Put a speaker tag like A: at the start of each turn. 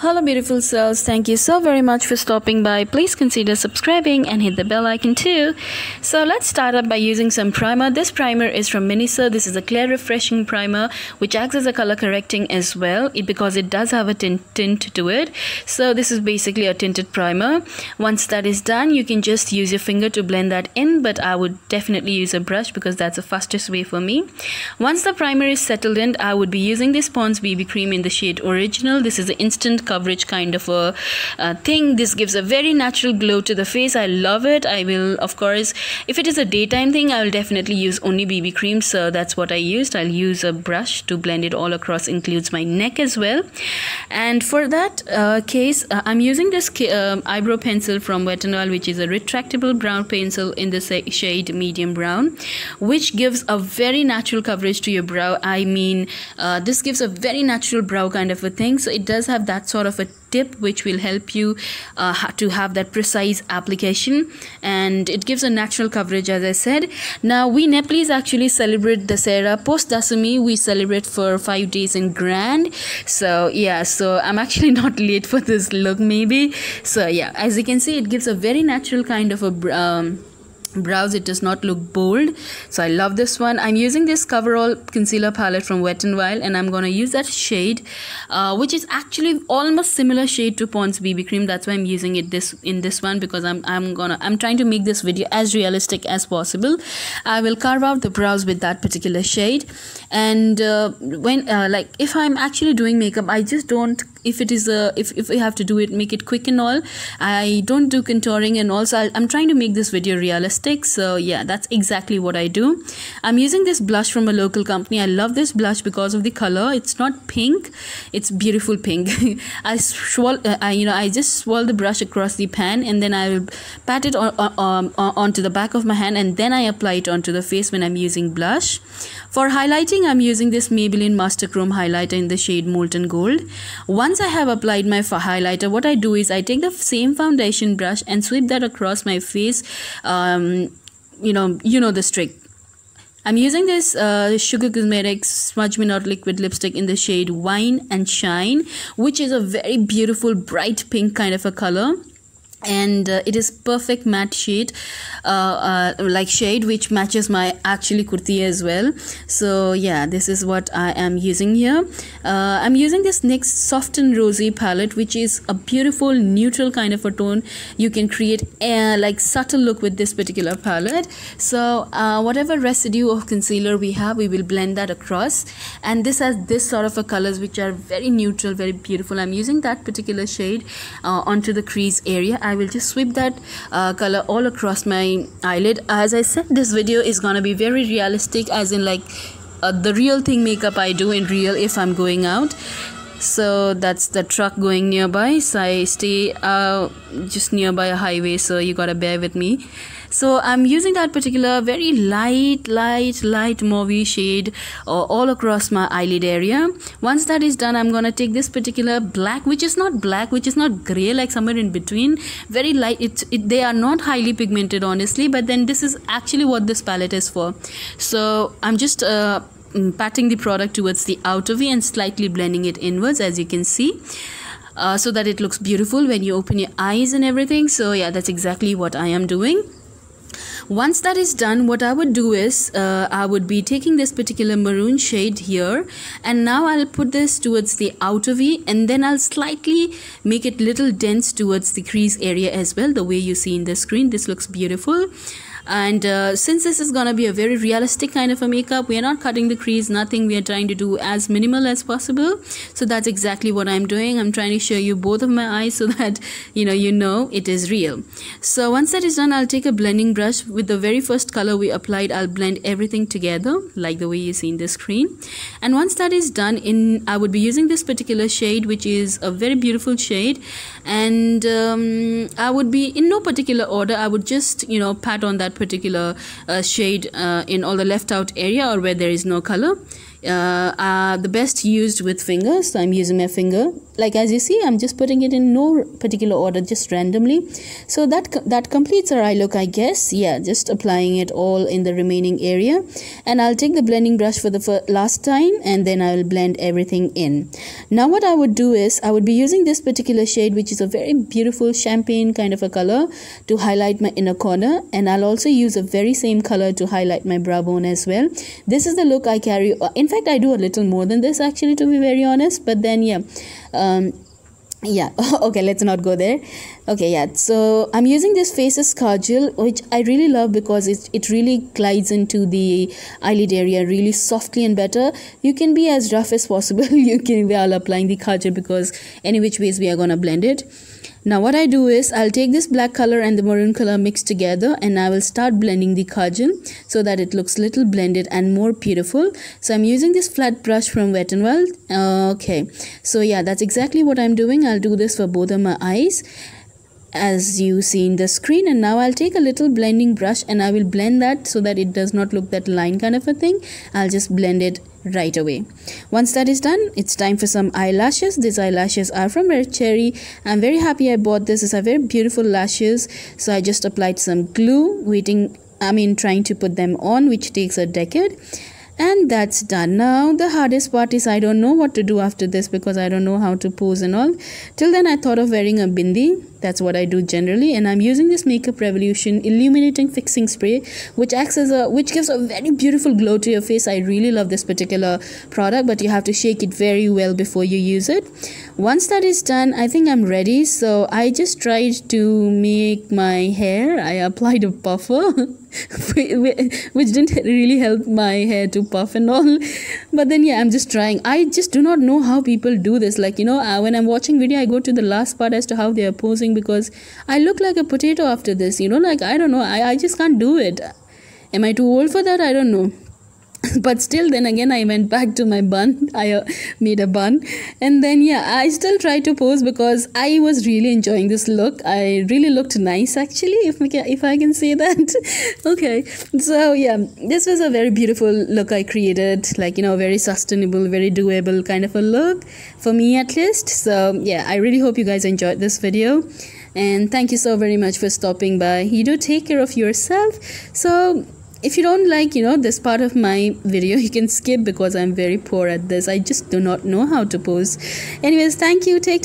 A: Hello beautiful souls, thank you so very much for stopping by. Please consider subscribing and hit the bell icon too. So let's start up by using some primer. This primer is from Miniso. This is a clear refreshing primer which acts as a color correcting as well because it does have a tint to it. So this is basically a tinted primer. Once that is done, you can just use your finger to blend that in, but I would definitely use a brush because that's the fastest way for me. Once the primer is settled in, I would be using this Pond's BB cream in the shade Original. This is an instant coverage kind of a thing. This gives a very natural glow to the face. I love it. I will, of course, if it is a daytime thing, I will definitely use only BB cream, so that's what I used. I'll use a brush to blend it all across, includes my neck as well. And for that case, I'm using this eyebrow pencil from Wet n Wild, which is a retractable brown pencil in the shade medium brown, which gives a very natural coverage to your brow. I mean, this gives a very natural brow kind of a thing, so it does have that sort of a tip which will help you to have that precise application, and it gives a natural coverage, as I said. Now we Nepalese actually celebrate Dassain. Post Dasami we celebrate for 5 days in grand. So yeah, so I'm actually not late for this look maybe. So yeah, as you can see, it gives a very natural kind of a brows. It does not look bold, so I love this one. I'm using this Coverall concealer palette from Wet n Wild, and I'm gonna use that shade which is actually almost similar shade to Pond's BB cream. That's why I'm using it in this one, because I'm trying to make this video as realistic as possible. I will carve out the brows with that particular shade, and when like if I'm actually doing makeup, I just don't, if it is if we have to do it, make it quick and all, I don't do contouring, and also I'm trying to make this video realistic. So yeah, that's exactly what I do. I'm using this blush from a local company. I love this blush because of the color. It's not pink, it's beautiful pink. I just swirl the brush across the pan, and then I will pat it onto the back of my hand, and then I apply it onto the face when I'm using blush. For highlighting, I'm using this Maybelline Master Chrome highlighter in the shade Molten Gold. Once I have applied my highlighter, what I do is I take the same foundation brush and sweep that across my face. You know this trick. I'm using this Sugar Cosmetics Smudge Me Not Liquid lipstick in the shade Wine and Shine, which is a very beautiful bright pink kind of a color. And it is perfect matte shade, like shade which matches my actually kurti as well. So yeah, this is what I am using here. I'm using this NYX Soft and Rosy palette, which is a beautiful neutral kind of a tone. You can create a like subtle look with this particular palette. So whatever residue of concealer we have, we will blend that across, and this has this sort of a colors which are very neutral, very beautiful. I'm using that particular shade onto the crease area. I will just sweep that color all across my eyelid. As I said, this video is gonna be very realistic, as in like the real thing makeup I do in real if I'm going out. So that's the truck going nearby, so I stay just nearby a highway, so you gotta bear with me. So I'm using that particular very light mauvey shade all across my eyelid area. Once that is done, I'm gonna take this particular black, which is not black, which is not gray, like somewhere in between, very light. They are not highly pigmented honestly, but then this is actually what this palette is for. So I'm just patting the product towards the outer V and slightly blending it inwards, as you can see, so that it looks beautiful when you open your eyes and everything. So yeah, that's exactly what I am doing. Once that is done, what I would do is I would be taking this particular maroon shade here, and now I'll put this towards the outer V, and then I'll slightly make it little dense towards the crease area as well, the way you see in the screen. This looks beautiful. And since this is gonna be a very realistic kind of a makeup, we are not cutting the crease, nothing. We are trying to do as minimal as possible. So that's exactly what I'm doing. I'm trying to show you both of my eyes so that you know it is real. So once that is done, I'll take a blending brush. With the very first color we applied, I'll blend everything together like the way you see in the screen. And once that is done, I would be using this particular shade, which is a very beautiful shade, and I would be in no particular order. I would just pat on that particular shade in all the left out area or where there is no color. the best used with fingers. So I'm using my finger. Like as you see, I'm just putting it in no particular order, just randomly. So that completes our eye look, I guess. Yeah, just applying it all in the remaining area. And I'll take the blending brush for the last time, and then I will blend everything in. Now what I would do is I would be using this particular shade, which is a very beautiful champagne kind of a color, to highlight my inner corner, and I'll also use a very same color to highlight my brow bone as well. This is the look I carry. In fact, I do a little more than this actually, to be very honest, but then yeah, okay, let's not go there. Okay, yeah, so I'm using this Faces Kajal, which I really love because it really glides into the eyelid area really softly and better. You can be as rough as possible you can while applying the kajal, because any which ways we are gonna blend it. Now what I do is I'll take this black color and the maroon color mixed together, and I will start blending the kajal so that it looks little blended and more beautiful. So I'm using this flat brush from Wet n Wild. Okay, so yeah, that's exactly what I'm doing. I'll do this for both of my eyes, as you see in the screen. And now I'll take a little blending brush and I will blend that so that it does not look that line kind of a thing. I'll just blend it right away. Once that is done, it's time for some eyelashes. These eyelashes are from Red Cherry. I'm very happy I bought this. These are very beautiful lashes. So I just applied some glue, trying to put them on, which takes a decade. And that's done. Now the hardest part is I don't know what to do after this, because I don't know how to pose and all. Till then I thought of wearing a bindi. That's what I do generally, and I'm using this Makeup Revolution Illuminating Fixing Spray, which gives a very beautiful glow to your face. I really love this particular product, but you have to shake it very well before you use it. Once that is done, I think I'm ready. So I just tried to make my hair. I applied a puffer which didn't really help my hair to puff and all, but then yeah, I'm just trying. I just do not know how people do this. Like, when I'm watching video, I go to the last part as to how they are posing, because I look like a potato after this, like, I don't know, I just can't do it. Am I too old for that? I don't know. But still, then again, I went back to my bun. I made a bun, and then yeah, I still try to pose because I was really enjoying this look. I really looked nice actually, if I can say that. Okay, so yeah, this was a very beautiful look I created, like, very sustainable, very doable kind of a look for me at least. So yeah, I really hope you guys enjoyed this video, and thank you so very much for stopping by. You do take care of yourself. So if you don't like, this part of my video, you can skip, because I'm very poor at this. I just do not know how to pose. Anyways, thank you. Take